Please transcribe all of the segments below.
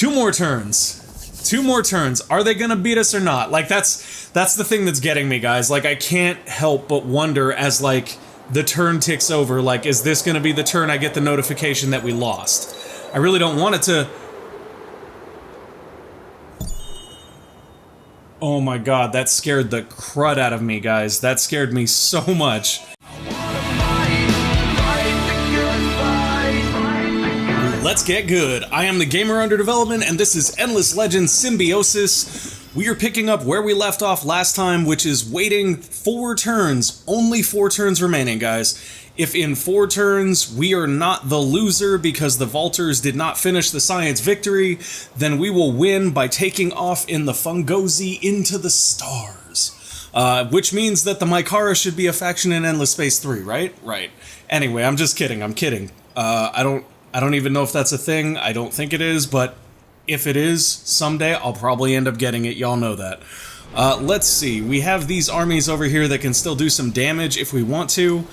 2 more turns. 2 more turns. Are they gonna beat us or not? Like, that's the thing that's getting me, guys. Like, I can't help but wonder as, like, the turn ticks over, like, is this gonna be the turn I get the notification that we lost? I really don't want it to... Oh my god, that scared the crud out of me, guys. That scared me so much. Let's get good. I am the gamer under development, and this is Endless Legends Symbiosis. We are picking up where we left off last time, which is waiting 4 turns. Only 4 turns remaining, guys. If in 4 turns we are not the loser because the Vaulters did not finish the science victory, then we will win by taking off in the Fungozi into the stars. Which means that the Mykara should be a faction in Endless Space 3, right? Right. Anyway, I'm just kidding. I'm kidding. I don't even know if that's a thing. I don't think it is, but if it is, someday I'll probably end up getting it. Y'all know that. Let's see. We have these armies over here that can still do some damage if we want to.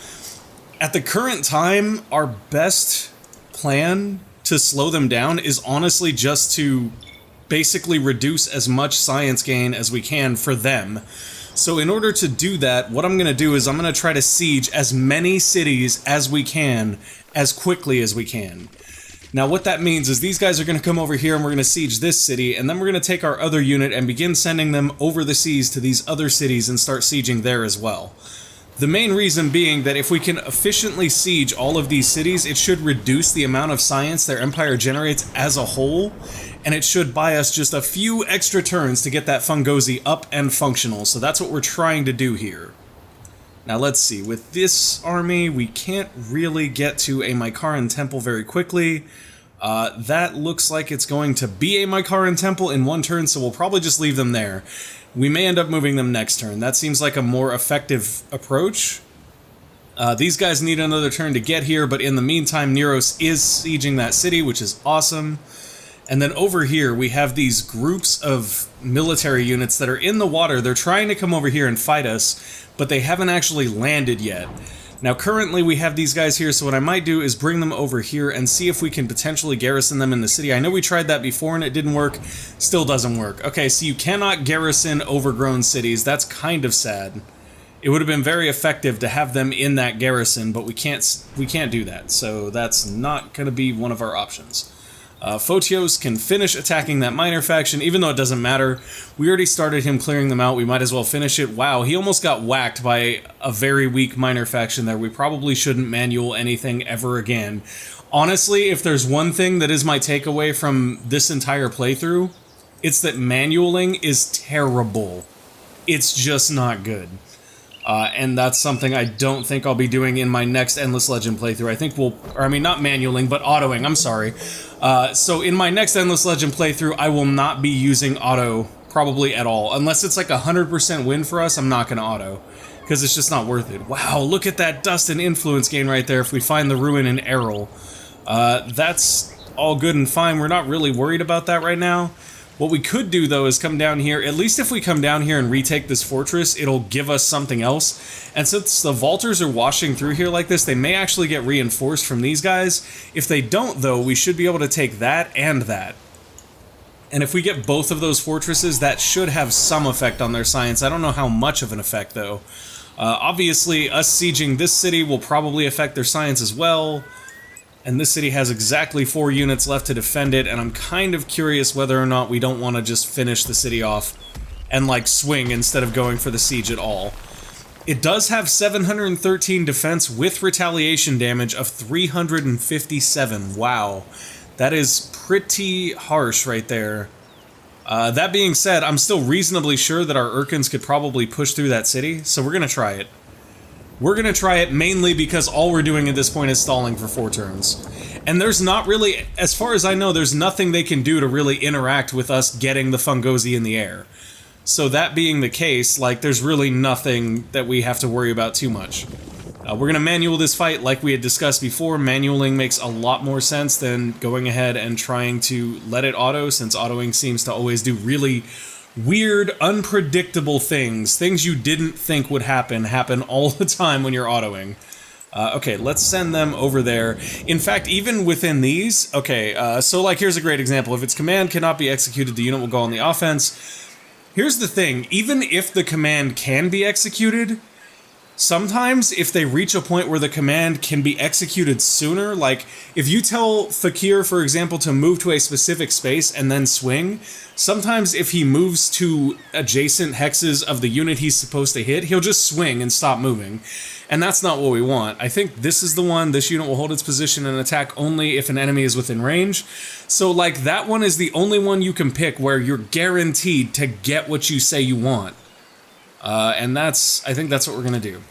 At the current time, our best plan to slow them down is honestly just to basically reduce as much science gain as we can for them. So in order to do that, what I'm going to do is I'm going to try to siege as many cities as we can, as quickly as we can. Now what that means is these guys are going to come over here and we're going to siege this city, and then we're going to take our other unit and begin sending them over the seas to these other cities and start sieging there as well. The main reason being that if we can efficiently siege all of these cities, it should reduce the amount of science their empire generates as a whole, and it should buy us just a few extra turns to get that Fungozi up and functional, so that's what we're trying to do here. Now let's see, with this army, we can't really get to a Mykaran temple very quickly. That looks like it's going to be a Mykaran temple in 1 turn, so we'll probably just leave them there. We may end up moving them next turn. That seems like a more effective approach. These guys need another turn to get here, but in the meantime, Neros is sieging that city, which is awesome. And then over here, we have these groups of military units that are in the water. They're trying to come over here and fight us, but they haven't actually landed yet. Now, currently, we have these guys here, so what I might do is bring them over here and see if we can potentially garrison them in the city. I know we tried that before and it didn't work. Still doesn't work. Okay, so you cannot garrison overgrown cities. That's kind of sad. It would have been very effective to have them in that garrison, but we can't do that, so that's not going to be one of our options. Photios can finish attacking that minor faction, even though it doesn't matter. We already started him clearing them out, we might as well finish it. Wow, he almost got whacked by a very weak minor faction there. We probably shouldn't manual anything ever again. Honestly, if there's one thing that is my takeaway from this entire playthrough, it's that manualing is terrible. It's just not good. And that's something I don't think I'll be doing in my next Endless Legend playthrough. I think not manualing, but autoing, I'm sorry. So in my next Endless Legend playthrough, I will not be using auto, probably at all. Unless it's like 100% win for us, I'm not going to auto. Because it's just not worth it. Wow, look at that dust and influence gain right there if we find the ruin in Errol. That's all good and fine, we're not really worried about that right now. What we could do, though, is come down here. At least if we come down here and retake this fortress, it'll give us something else. And since the Vaulters are washing through here like this, they may actually get reinforced from these guys. If they don't, though, we should be able to take that and that. And if we get both of those fortresses, that should have some effect on their science. I don't know how much of an effect, though. Obviously, us sieging this city will probably affect their science as well. And this city has exactly 4 units left to defend it, and I'm kind of curious whether or not we don't want to just finish the city off and, like, swing instead of going for the siege at all. It does have 713 defense with retaliation damage of 357. Wow. That is pretty harsh right there. That being said, I'm still reasonably sure that our Urkans could probably push through that city, so we're going to try it. We're going to try it mainly because all we're doing at this point is stalling for 4 turns. And there's not really, as far as I know, there's nothing they can do to really interact with us getting the Fungozi in the air. So that being the case, like, there's really nothing that we have to worry about too much. We're going to manual this fight like we had discussed before. Manualing makes a lot more sense than going ahead and trying to let it auto, since autoing seems to always do really weird, unpredictable things. Things you didn't think would happen all the time when you're autoing. Okay, let's send them over there. In fact, even within these, okay, so like here's a great example. If its command cannot be executed, the unit will go on the offense. Here's the thing, even if the command can be executed, sometimes if they reach a point where the command can be executed sooner, like if you tell Fakir, for example, to move to a specific space and then swing, sometimes if he moves to adjacent hexes of the unit he's supposed to hit, he'll just swing and stop moving. And that's not what we want. I think this is the one. This unit will hold its position and attack only if an enemy is within range. So like that one is the only one you can pick where you're guaranteed to get what you say you want. And I think that's what we're going to do.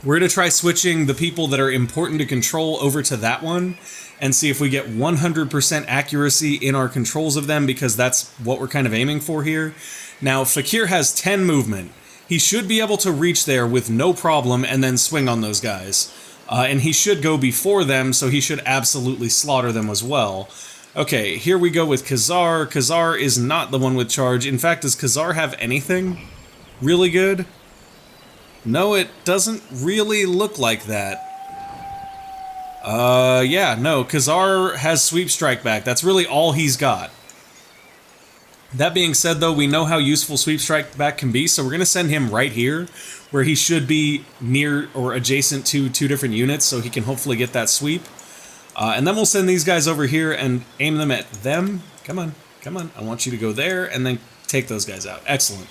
We're going to try switching the people that are important to control over to that one and see if we get 100% accuracy in our controls of them, because that's what we're kind of aiming for here. Now, Fakir has 10 movement. He should be able to reach there with no problem and then swing on those guys. And he should go before them, so he should absolutely slaughter them as well. Okay, here we go with Khazar. Khazar is not the one with charge. In fact, does Khazar have anything really good? No, it doesn't really look like that. Yeah, no, Khazar has Sweep Strike Back. That's really all he's got. That being said, though, we know how useful Sweep Strike Back can be, so we're going to send him right here, where he should be near or adjacent to 2 different units, so he can hopefully get that sweep. And then we'll send these guys over here and aim them at them. Come on, come on. I want you to go there and then take those guys out. Excellent.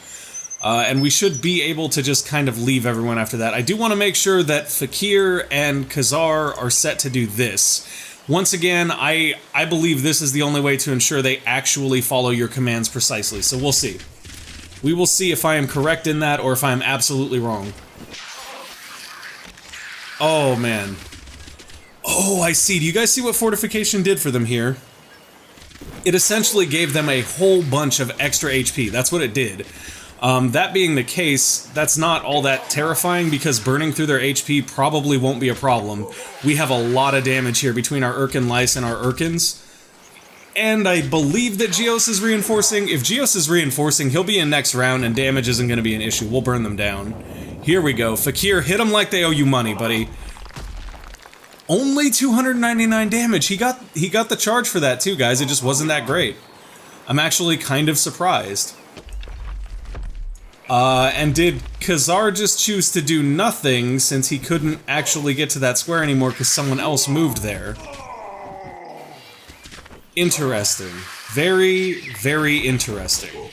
And we should be able to just kind of leave everyone after that. I do want to make sure that Fakir and Khazar are set to do this. Once again, I believe this is the only way to ensure they actually follow your commands precisely, so we'll see. We will see if I am correct in that or if I am absolutely wrong. Oh, man. Oh, I see. Do you guys see what fortification did for them here? It essentially gave them a whole bunch of extra HP. That's what it did. That being the case, that's not all that terrifying because burning through their HP probably won't be a problem. We have a lot of damage here between our Urkan Lice and our Urkans. And I believe that Geos is reinforcing. If Geos is reinforcing, he'll be in next round and damage isn't going to be an issue. We'll burn them down. Here we go. Fakir, hit them like they owe you money, buddy. Only 299 damage. He got the charge for that too, guys. It just wasn't that great. I'm actually kind of surprised. And did Khazar just choose to do nothing since he couldn't actually get to that square anymore because someone else moved there? Interesting. Very, very interesting.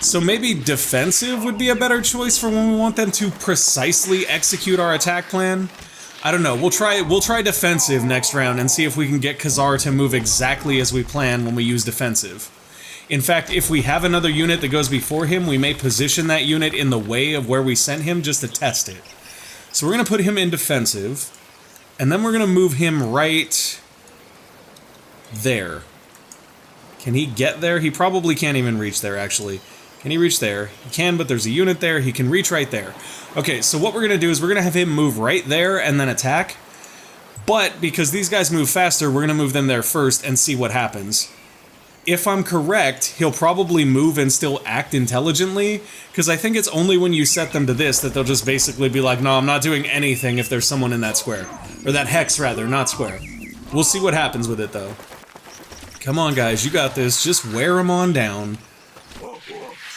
So maybe defensive would be a better choice for when we want them to precisely execute our attack plan? I don't know. We'll try defensive next round and see if we can get Khazar to move exactly as we plan when we use defensive. In fact, if we have another unit that goes before him, we may position that unit in the way of where we sent him just to test it. So we're going to put him in defensive, and then we're going to move him right there. Can he get there? He probably can't even reach there, actually. Can he reach there? He can, but there's a unit there. He can reach right there. Okay, so what we're going to do is we're going to have him move right there and then attack. But because these guys move faster, we're going to move them there first and see what happens. If I'm correct, he'll probably move and still act intelligently, because I think it's only when you set them to this that they'll just basically be like, no, I'm not doing anything if there's someone in that square. Or that hex, rather, not square. We'll see what happens with it, though. Come on, guys, you got this. Just wear them on down.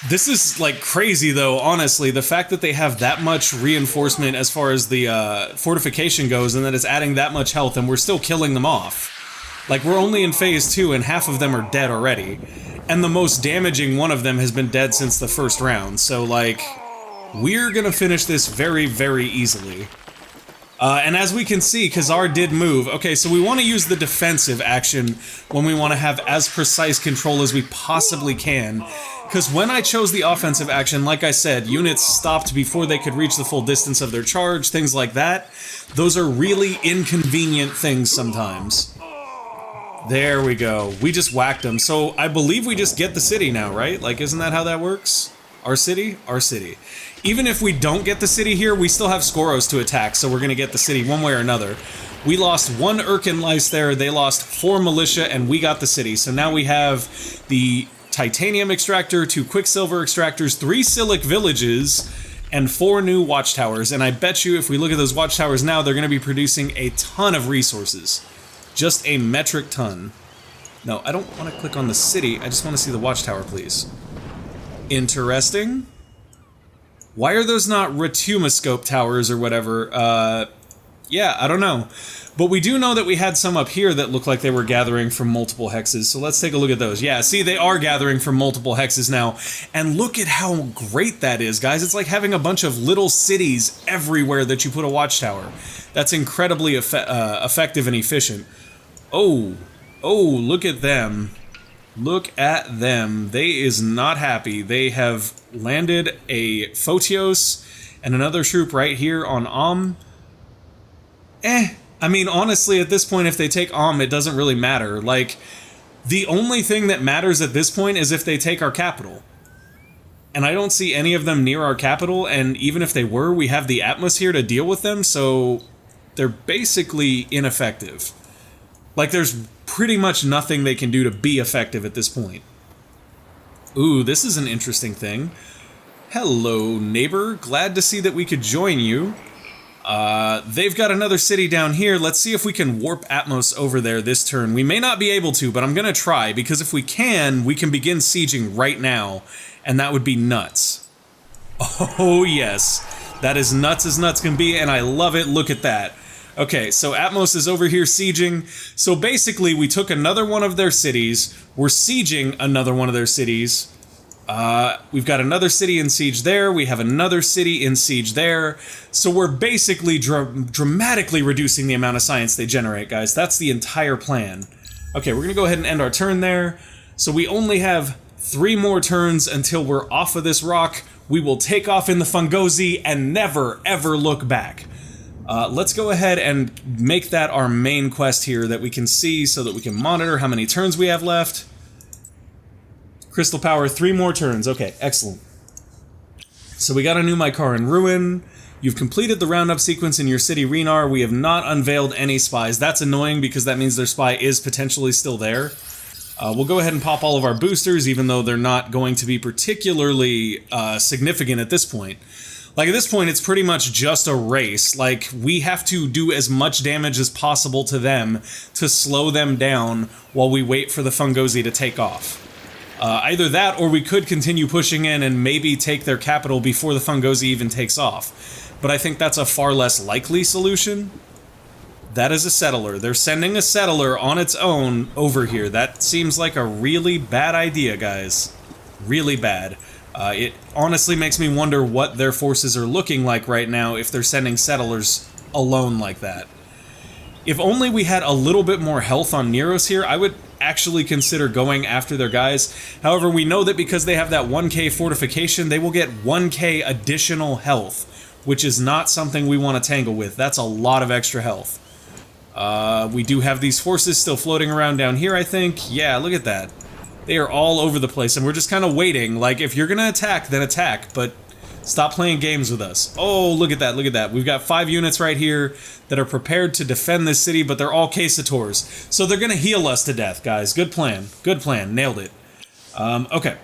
This is, like, crazy, though, honestly. The fact that they have that much reinforcement as far as the fortification goes, and that it's adding that much health, and we're still killing them off. Like, we're only in phase 2 and half of them are dead already. And the most damaging one of them has been dead since the first round. So, like, we're gonna finish this very, very easily. And as we can see, Khazar did move. Okay, so we want to use the defensive action when we want to have as precise control as we possibly can. Because when I chose the offensive action, like I said, units stopped before they could reach the full distance of their charge, things like that. Those are really inconvenient things sometimes. There we go. We just whacked them. So I believe we just get the city now, right? Like, isn't that how that works? Our city? Our city. Even if we don't get the city here, we still have Skoros to attack, so we're going to get the city one way or another. We lost 1 Urkan Lice there, they lost 4 militia, and we got the city. So now we have the titanium extractor, 2 quicksilver extractors, 3 silic villages, and 4 new watchtowers. And I bet you if we look at those watchtowers now, they're going to be producing a ton of resources. Just a metric ton. No, I don't want to click on the city. I just want to see the watchtower, please. Interesting. Why are those not ratumascope towers or whatever? Yeah, I don't know. But we do know that we had some up here that looked like they were gathering from multiple hexes, so let's take a look at those. Yeah, see, they are gathering from multiple hexes now, and look at how great that is, guys. It's like having a bunch of little cities everywhere that you put a watchtower. That's incredibly effective and efficient. Oh, look at them. Look at them. They is not happy. They have landed a Photios and another troop right here on I mean, honestly, at this point, if they take it doesn't really matter. Like, the only thing that matters at this point is if they take our capital. And I don't see any of them near our capital, and even if they were, we have the Atmos here to deal with them, so they're basically ineffective. Like, there's pretty much nothing they can do to be effective at this point. Ooh, this is an interesting thing. Hello, neighbor. Glad to see that we could join you. They've got another city down here. Let's see if we can warp Atmos over there this turn. We may not be able to, but I'm gonna try, because if we can begin sieging right now, and that would be nuts. Oh yes, that is nuts as nuts can be, and I love it. Look at that. Okay, so Atmos is over here sieging. So basically, we took another one of their cities, we're sieging another one of their cities. We've got another city in siege there, we have another city in siege there, so we're basically dramatically reducing the amount of science they generate, guys. That's the entire plan. Okay, we're gonna go ahead and end our turn there. So we only have 3 more turns until we're off of this rock. We will take off in the Fungozi and never, ever look back. Let's go ahead and make that our main quest here that we can see so that we can monitor how many turns we have left. Crystal power, 3 more turns. Okay, excellent. So we got a new Mykaran ruin. You've completed the roundup sequence in your city, Renar. We have not unveiled any spies. That's annoying because that means their spy is potentially still there. We'll go ahead and pop all of our boosters, even though they're not going to be particularly significant at this point. Like, at this point, it's pretty much just a race. Like, we have to do as much damage as possible to them to slow them down while we wait for the Fungozi to take off. Either that, or we could continue pushing in and maybe take their capital before the Fungozi even takes off. But I think that's a far less likely solution. That is a settler. They're sending a settler on its own over here. That seems like a really bad idea, guys. Really bad. It honestly makes me wonder what their forces are looking like right now if they're sending settlers alone like that. If only we had a little bit more health on Neros here, I would actually consider going after their guys. However, we know that because they have that 1k fortification, they will get 1k additional health, which is not something we want to tangle with. That's a lot of extra health. We do have these forces still floating around down here, I think. Yeah, look at that. They are all over the place, and we're just kind of waiting. Like, if you're gonna attack, then attack, but stop playing games with us. Oh, look at that, look at that. We've got 5 units right here that are prepared to defend this city, but they're all Quesators. So they're gonna heal us to death, guys. Good plan. Good plan. Nailed it. Okay.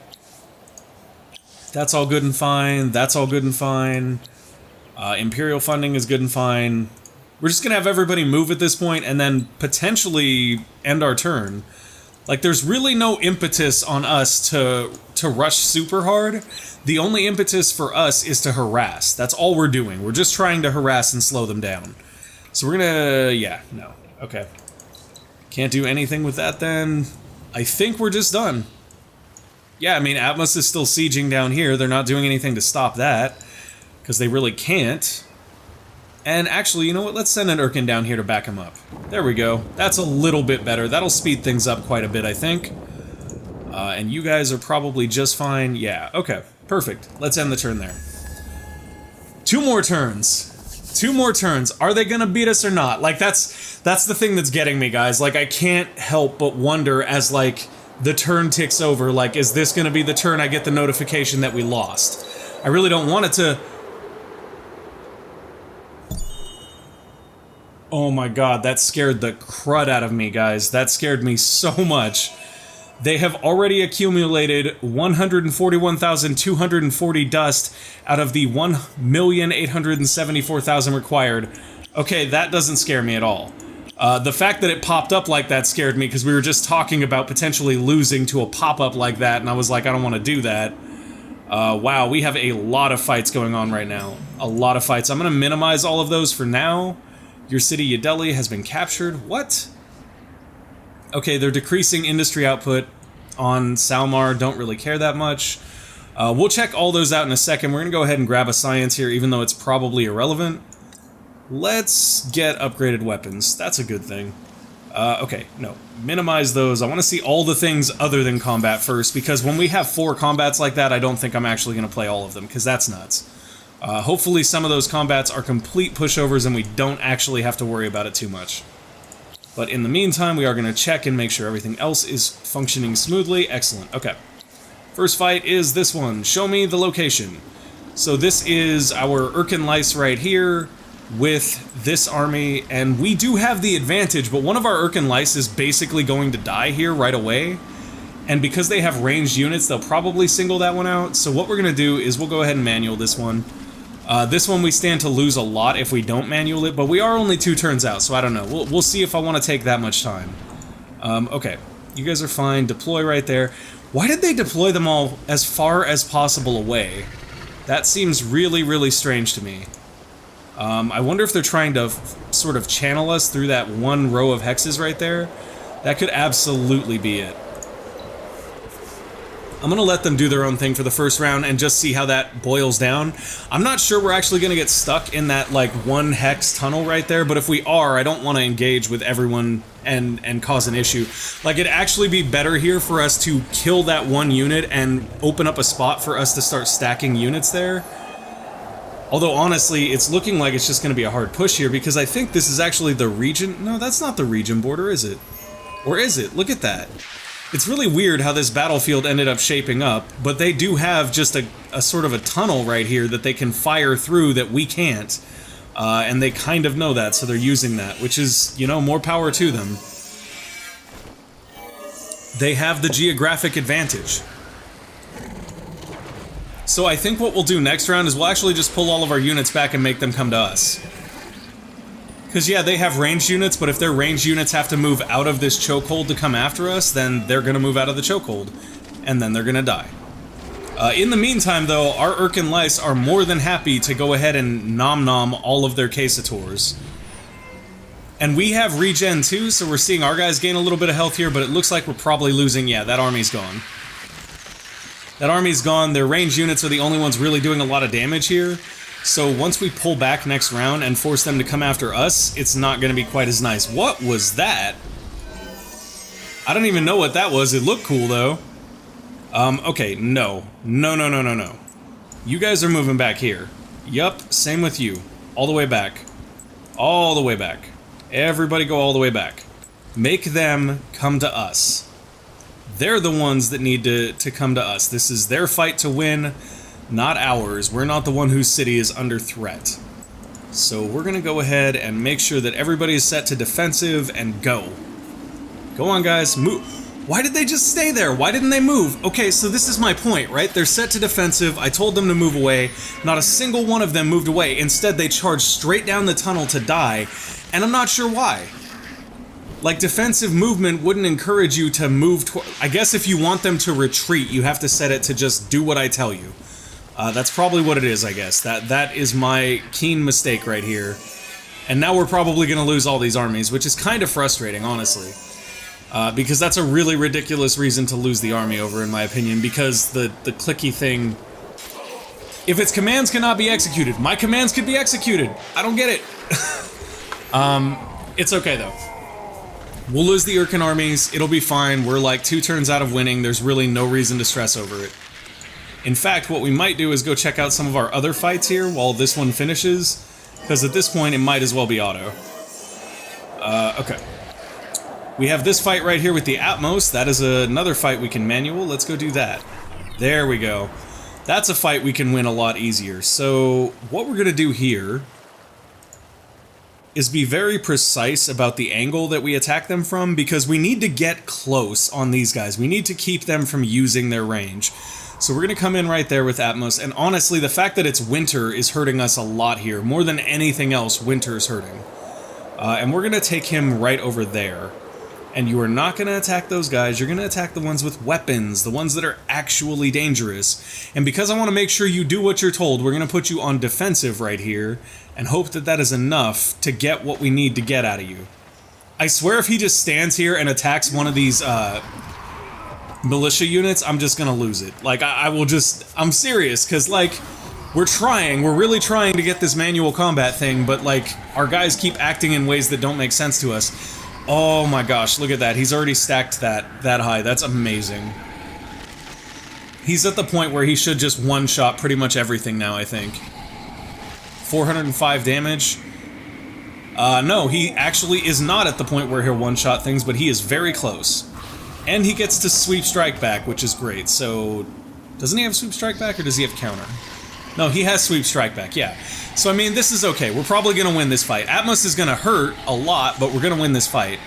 That's all good and fine. That's all good and fine. Imperial funding is good and fine. We're just gonna have everybody move at this point and then potentially end our turn. Like, there's really no impetus on us to rush super hard. The only impetus for us is to harass. That's all we're doing. We're just trying to harass and slow them down. So we're gonna... yeah, no. Okay. Can't do anything with that then. I think we're just done. Yeah, I mean, Atmos is still sieging down here. They're not doing anything to stop that, because they really can't. And actually, you know what? Let's send an Urkan down here to back him up. There we go. That's a little bit better. That'll speed things up quite a bit, I think. And you guys are probably just fine. Yeah, okay. Perfect. Let's end the turn there. 2 more turns. 2 more turns. Are they gonna beat us or not? Like, that's the thing that's getting me, guys. Like, I can't help but wonder as, like, the turn ticks over, like, is this gonna be the turn I get the notification that we lost? I really don't want it to... Oh my god, that scared the crud out of me, guys. That scared me so much. They have already accumulated 141,240 dust out of the 1,874,000 required. Okay, that doesn't scare me at all. The fact that it popped up like that scared me because we were just talking about potentially losing to a pop-up like that, and I was like, I don't want to do that. Wow, we have a lot of fights going on right now. A lot of fights. I'm going to minimize all of those for now. Your city, Yadeli, has been captured. What? Okay, they're decreasing industry output on Salmar. Don't really care that much. We'll check all those out in a second. We're going to go ahead and grab a science here, even though it's probably irrelevant. Let's get upgraded weapons. That's a good thing. Okay, no. Minimize those. I want to see all the things other than combat first, because when we have 4 combats like that, I don't think I'm actually going to play all of them, because that's nuts. Hopefully some of those combats are complete pushovers and we don't actually have to worry about it too much. But in the meantime, we are going to check and make sure everything else is functioning smoothly. Excellent. Okay. First fight is this one. Show me the location. So this is our Urkan lice right here with this army, and we do have the advantage, but one of our Urkan lice is basically going to die here right away. And because they have ranged units, they'll probably single that one out. So what we're going to do is we'll go ahead and manual this one. This one we stand to lose a lot if we don't manual it, but we are only 2 turns out, so I don't know. We'll see if I want to take that much time. Okay, you guys are fine. Deploy right there. Why did they deploy them all as far as possible away? That seems really, really strange to me. I wonder if they're trying to sort of channel us through that one row of hexes right there. That could absolutely be it. I'm going to let them do their own thing for the first round and just see how that boils down. I'm not sure we're actually going to get stuck in that, like, 1 hex tunnel right there, but if we are, I don't want to engage with everyone and cause an issue. Like, it'd actually be better here for us to kill that 1 unit and open up a spot for us to start stacking units there. Although, honestly, it's looking like it's just going to be a hard push here, because I think this is actually the region... No, that's not the region border, is it? Or is it? Look at that. It's really weird how this battlefield ended up shaping up, but they do have just a sort of a tunnel right here that they can fire through that we can't. And they kind of know that, so they're using that, which is, you know, more power to them. They have the geographic advantage. So I think what we'll do next round is we'll actually just pull all of our units back and make them come to us. Because, yeah, they have ranged units, but if their ranged units have to move out of this chokehold to come after us, then they're going to move out of the chokehold. And then they're going to die. In the meantime, though, our Urkan lice are more than happy to go ahead and nom-nom all of their Casators. And we have regen, too, so we're seeing our guys gain a little bit of health here, but it looks like we're probably losing... Yeah, that army's gone. That army's gone. Their ranged units are the only ones really doing a lot of damage here. So once we pull back next round and force them to come after us, it's not going to be quite as nice. What was that? I don't even know what that was. It looked cool, though. Okay, no. No. You guys are moving back here. Yup, same with you. All the way back. All the way back. Everybody go all the way back. Make them come to us. They're the ones that need to come to us. This is their fight to win. Not ours. We're not the one whose city is under threat. So we're going to go ahead and make sure that everybody is set to defensive and go. Go on, guys. Move. Why did they just stay there? Why didn't they move? Okay, so this is my point, right? They're set to defensive. I told them to move away. Not a single one of them moved away. Instead, they charged straight down the tunnel to die, and I'm not sure why. Like, defensive movement wouldn't encourage you to move toward... I guess if you want them to retreat, you have to set it to just do what I tell you. That's probably what it is, I guess. That is my keen mistake right here. And now we're probably going to lose all these armies, which is kind of frustrating, honestly. Because that's a really ridiculous reason to lose the army over, in my opinion, because the clicky thing... If its commands cannot be executed, my commands could be executed! I don't get it! It's okay, though. We'll lose the Urkan armies, it'll be fine, we're like 2 turns out of winning, there's really no reason to stress over it. In fact, what we might do is go check out some of our other fights here while this one finishes, because at this point it might as well be auto. Okay. We have this fight right here with the Atmos, that is another fight we can manual, let's go do that. There we go. That's a fight we can win a lot easier. So, what we're going to do here is be very precise about the angle that we attack them from, because we need to get close on these guys. We need to keep them from using their range. So we're going to come in right there with Atmos, and honestly, the fact that it's winter is hurting us a lot here. More than anything else, winter's hurting. And we're going to take him right over there. And you are not going to attack those guys, you're going to attack the ones with weapons, the ones that are actually dangerous. And because I want to make sure you do what you're told, we're going to put you on defensive right here, and hope that that is enough to get what we need to get out of you. I swear if he just stands here and attacks one of these militia units, I'm just going to lose it. Like, I will just... I'm serious, because, like, we're really trying to get this manual combat thing, but, like, our guys keep acting in ways that don't make sense to us. Oh my gosh, look at that. He's already stacked that high. That's amazing. He's at the point where he should just one-shot pretty much everything now, I think. 405 damage. No, he actually is not at the point where he'll one-shot things, but he is very close. And he gets to sweep strike back, which is great. So, doesn't he have sweep strike back, or does he have counter? No, he has sweep strike back, yeah. So, I mean, this is okay. We're probably going to win this fight. Atmos is going to hurt a lot, but we're going to win this fight.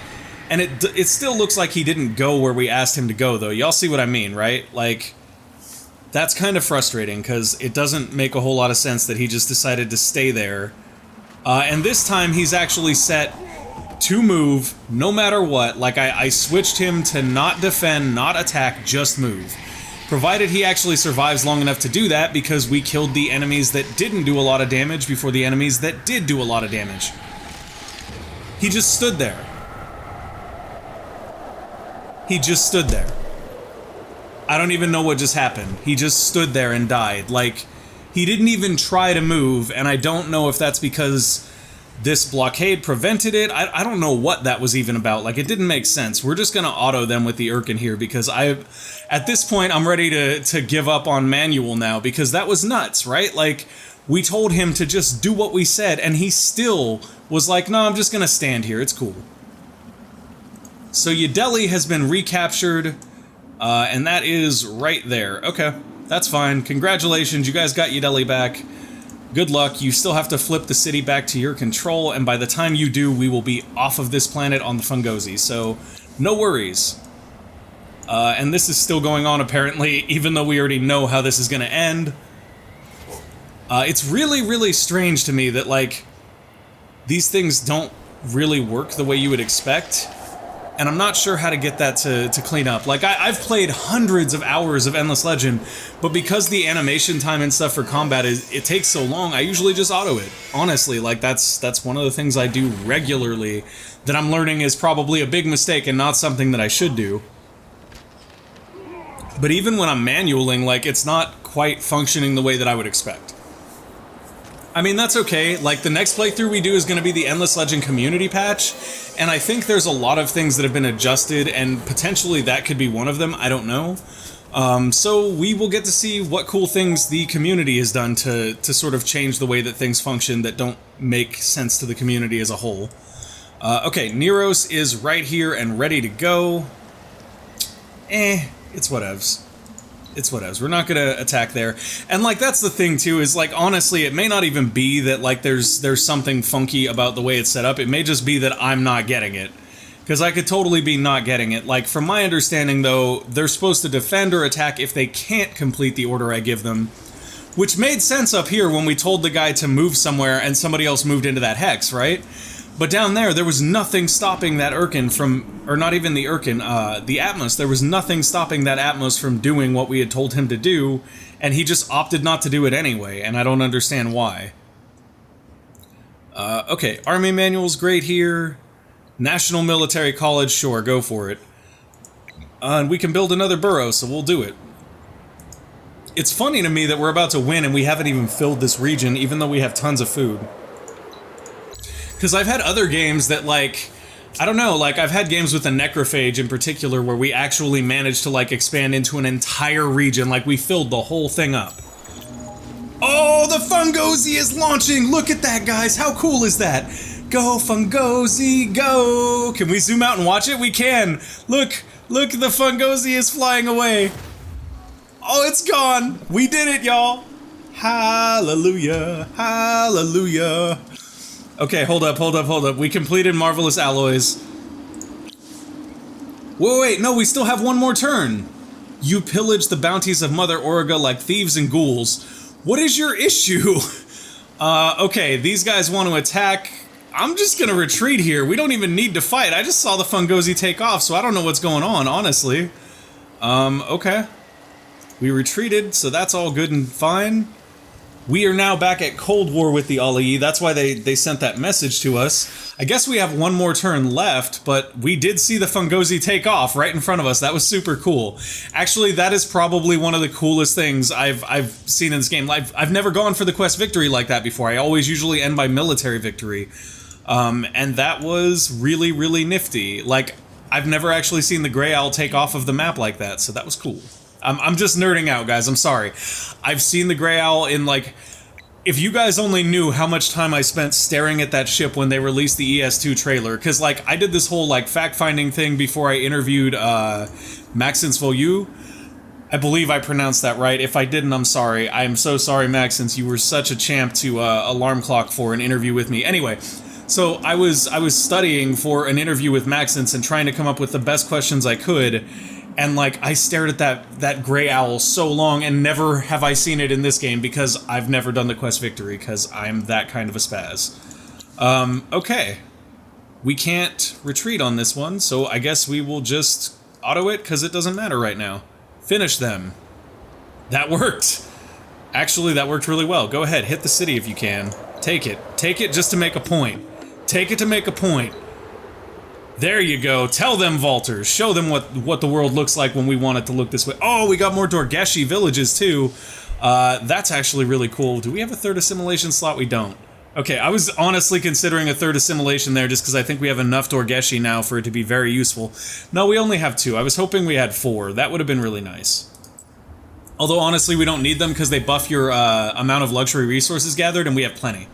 And it still looks like he didn't go where we asked him to go, though. Y'all see what I mean, right? Like, that's kind of frustrating, because it doesn't make a whole lot of sense that he just decided to stay there. And this time, he's actually set to move, no matter what. Like, I switched him to not defend, not attack, just move. Provided he actually survives long enough to do that, because we killed the enemies that didn't do a lot of damage before the enemies that did do a lot of damage. He just stood there. He just stood there. I don't even know what just happened. He just stood there and died. Like, he didn't even try to move, and I don't know if that's because this blockade prevented it. I don't know what that was even about. Like, it didn't make sense. We're just gonna auto them with the Urkan here, because at this point, I'm ready to give up on manual now, because that was nuts, right? Like, we told him to just do what we said, and he still was like, no, I'm just gonna stand here, it's cool. So Yadeli has been recaptured, and that is right there. Okay, that's fine. Congratulations, you guys got Yadeli back. Good luck. You still have to flip the city back to your control, and by the time you do, we will be off of this planet on the Fungosi, so no worries. And this is still going on, apparently, even though we already know how this is going to end. It's really, really strange to me that, like, these things don't really work the way you would expect. And I'm not sure how to get that to clean up. Like, I've played hundreds of hours of Endless Legend, but because the animation time and stuff for combat it takes so long, I usually just auto it. Honestly, like, that's one of the things I do regularly that I'm learning is probably a big mistake and not something that I should do. But even when I'm manualing, like, it's not quite functioning the way that I would expect. I mean, that's okay. Like, the next playthrough we do is going to be the Endless Legend community patch, and I think there's a lot of things that have been adjusted, and potentially that could be one of them. I don't know. So we will get to see what cool things the community has done to sort of change the way that things function that don't make sense to the community as a whole. Okay, Neros is right here and ready to go. It's whatevs. It's whatevs. We're not gonna attack there. And, like, that's the thing, too, is, like, honestly, it may not even be that, like, there's something funky about the way it's set up. It may just be that I'm not getting it. Because I could totally be not getting it. Like, from my understanding, though, they're supposed to defend or attack if they can't complete the order I give them. Which made sense up here when we told the guy to move somewhere and somebody else moved into that hex, right? But down there was nothing stopping that Urkan from, or not even the Urkan, the Atmos. There was nothing stopping that Atmos from doing what we had told him to do, and he just opted not to do it anyway, and I don't understand why. Okay, Army Manual's great here. National Military College, sure, go for it. And we can build another burrow, so we'll do it. It's funny to me that we're about to win and we haven't even filled this region, even though we have tons of food. Because I've had other games that, like, I don't know, like, I've had games with the Necrophage in particular where we actually managed to, like, expand into an entire region, like, we filled the whole thing up. Oh, the Fungosi is launching! Look at that, guys! How cool is that? Go, Fungosi, go! Can we zoom out and watch it? We can! Look, the Fungosi is flying away! Oh, it's gone! We did it, y'all! Hallelujah, hallelujah! Okay, hold up. We completed Marvelous Alloys. Wait, no, we still have one more turn. You pillage the bounties of Mother Auriga like thieves and ghouls. What is your issue? Okay, these guys want to attack. I'm just gonna retreat here. We don't even need to fight. I just saw the Fungozi take off, so I don't know what's going on, honestly. Okay. We retreated, so that's all good and fine. We are now back at Cold War with the Ali. That's why they sent that message to us. I guess we have one more turn left, but we did see the Fungozi take off right in front of us. That was super cool. Actually, that is probably one of the coolest things I've seen in this game. I've never gone for the quest victory like that before. I always usually end by military victory. And that was really, really nifty. Like, I've never actually seen the Grey Owl take off of the map like that, so that was cool. I'm just nerding out, guys. I'm sorry. I've seen the Grey Owl in, like... If you guys only knew how much time I spent staring at that ship when they released the ES2 trailer, because, like, I did this whole, like, fact-finding thing before I interviewed, Maxence Voyou. I believe I pronounced that right. If I didn't, I'm sorry. I am so sorry, Maxence. You were such a champ to, alarm clock for an interview with me. Anyway... So I was studying for an interview with Maxence and trying to come up with the best questions I could, and like I stared at that Grey Owl so long, and never have I seen it in this game because I've never done the quest victory because I'm that kind of a spaz. Okay. We can't retreat on this one, so I guess we will just auto it because it doesn't matter right now. Finish them. That worked. Actually, that worked really well. Go ahead, hit the city if you can. Take it. Take it just to make a point. Take it to make a point. There you go. Tell them, Vaulters. Show them what the world looks like when we want it to look this way. Oh, we got more Dorgeshi villages, too. That's actually really cool. Do we have a third assimilation slot? We don't. Okay, I was honestly considering a third assimilation there just because I think we have enough Dorgeshi now for it to be very useful. No, we only have 2. I was hoping we had 4. That would have been really nice. Although, honestly, we don't need them because they buff your amount of luxury resources gathered, and we have plenty.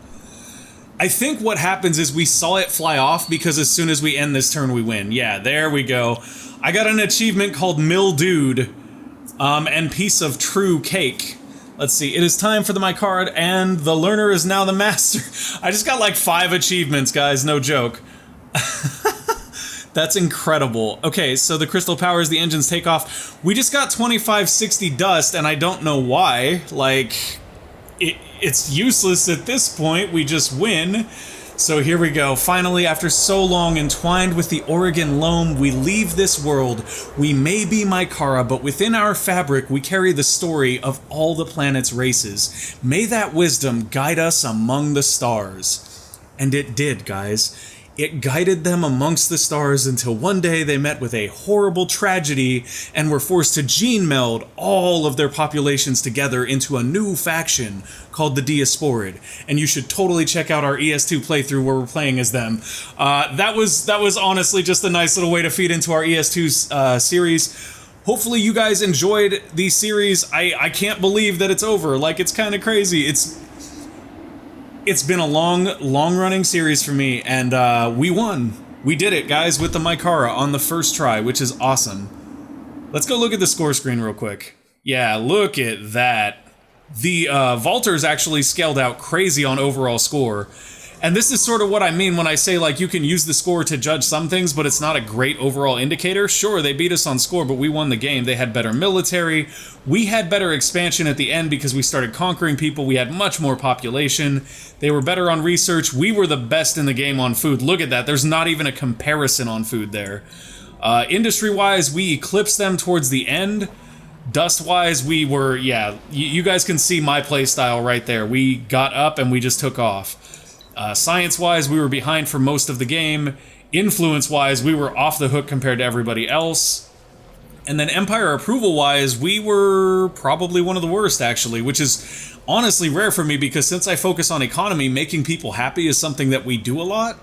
I think what happens is we saw it fly off because as soon as we end this turn, we win. Yeah, there we go. I got an achievement called Mildewed, and Piece of True Cake. Let's see. It is time for the Mykara, and the learner is now the master. I just got like 5 achievements, guys. No joke. That's incredible. Okay, so the crystal powers the engine's takeoff. We just got 2560 dust, and I don't know why. Like, it's useless at this point. We just win. So here we go. Finally, after so long entwined with the Oregon loam, we leave this world. We may be Mykara, but within our fabric, we carry the story of all the planet's races. May that wisdom guide us among the stars. And it did, guys. It guided them amongst the stars until one day they met with a horrible tragedy and were forced to gene meld all of their populations together into a new faction called the Diasporid. And you should totally check out our ES2 playthrough where we're playing as them. That was honestly just a nice little way to feed into our ES2 series. Hopefully you guys enjoyed the series. I can't believe that it's over. Like, it's kind of crazy. It's been a long-running series for me, and we won. We did it, guys, with the Mykara on the first try, which is awesome. Let's go look at the score screen real quick. Yeah, look at that. The Vaulters actually scaled out crazy on overall score. And this is sort of what I mean when I say, like, you can use the score to judge some things, but it's not a great overall indicator. Sure, they beat us on score, but we won the game. They had better military. We had better expansion at the end because we started conquering people. We had much more population. They were better on research. We were the best in the game on food. Look at that. There's not even a comparison on food there. Industry-wise, we eclipsed them towards the end. Dust-wise, we were, yeah, you guys can see my playstyle right there. We got up and we just took off. Science-wise, we were behind for most of the game. Influence-wise, we were off the hook compared to everybody else. And then Empire approval-wise, we were probably one of the worst, actually, which is honestly rare for me because since I focus on economy, making people happy is something that we do a lot.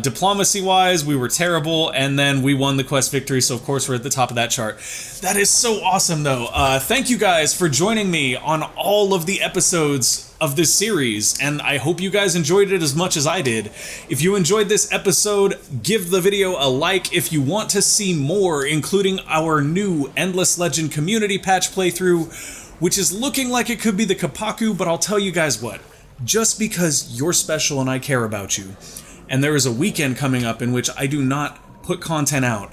Diplomacy-wise, we were terrible, and then we won the quest victory, so of course we're at the top of that chart. That is so awesome, though. Thank you guys for joining me on all of the episodes of this series, and I hope you guys enjoyed it as much as I did. If you enjoyed this episode, give the video a like. If you want to see more, including our new Endless Legend community patch playthrough, which is looking like it could be the Kapaku, but I'll tell you guys what. just because you're special and I care about you. And there is a weekend coming up in which I do not put content out.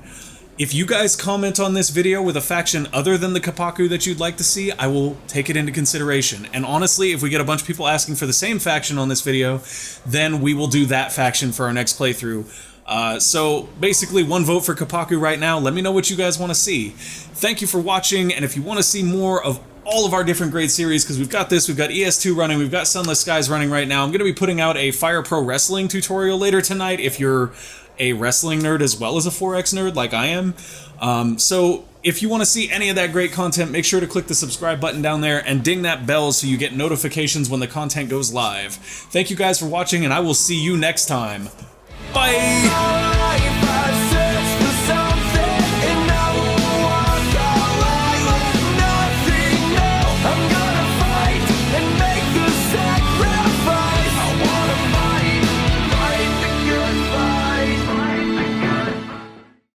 If you guys comment on this video with a faction other than the Kapaku that you'd like to see, I will take it into consideration. And honestly, if we get a bunch of people asking for the same faction on this video, then we will do that faction for our next playthrough. So basically, one vote for Kapaku right now. Let me know what you guys want to see. Thank you for watching, and if you want to see more of all of our different grade series, because we've got this, we've got ES2 running, we've got Sunless Skies running right now. I'm going to be putting out a Fire Pro Wrestling tutorial later tonight if you're a wrestling nerd as well as a 4X nerd like I am. So if you want to see any of that great content, make sure to click the subscribe button down there and ding that bell so you get notifications when the content goes live. Thank you guys for watching, and I will see you next time. Bye!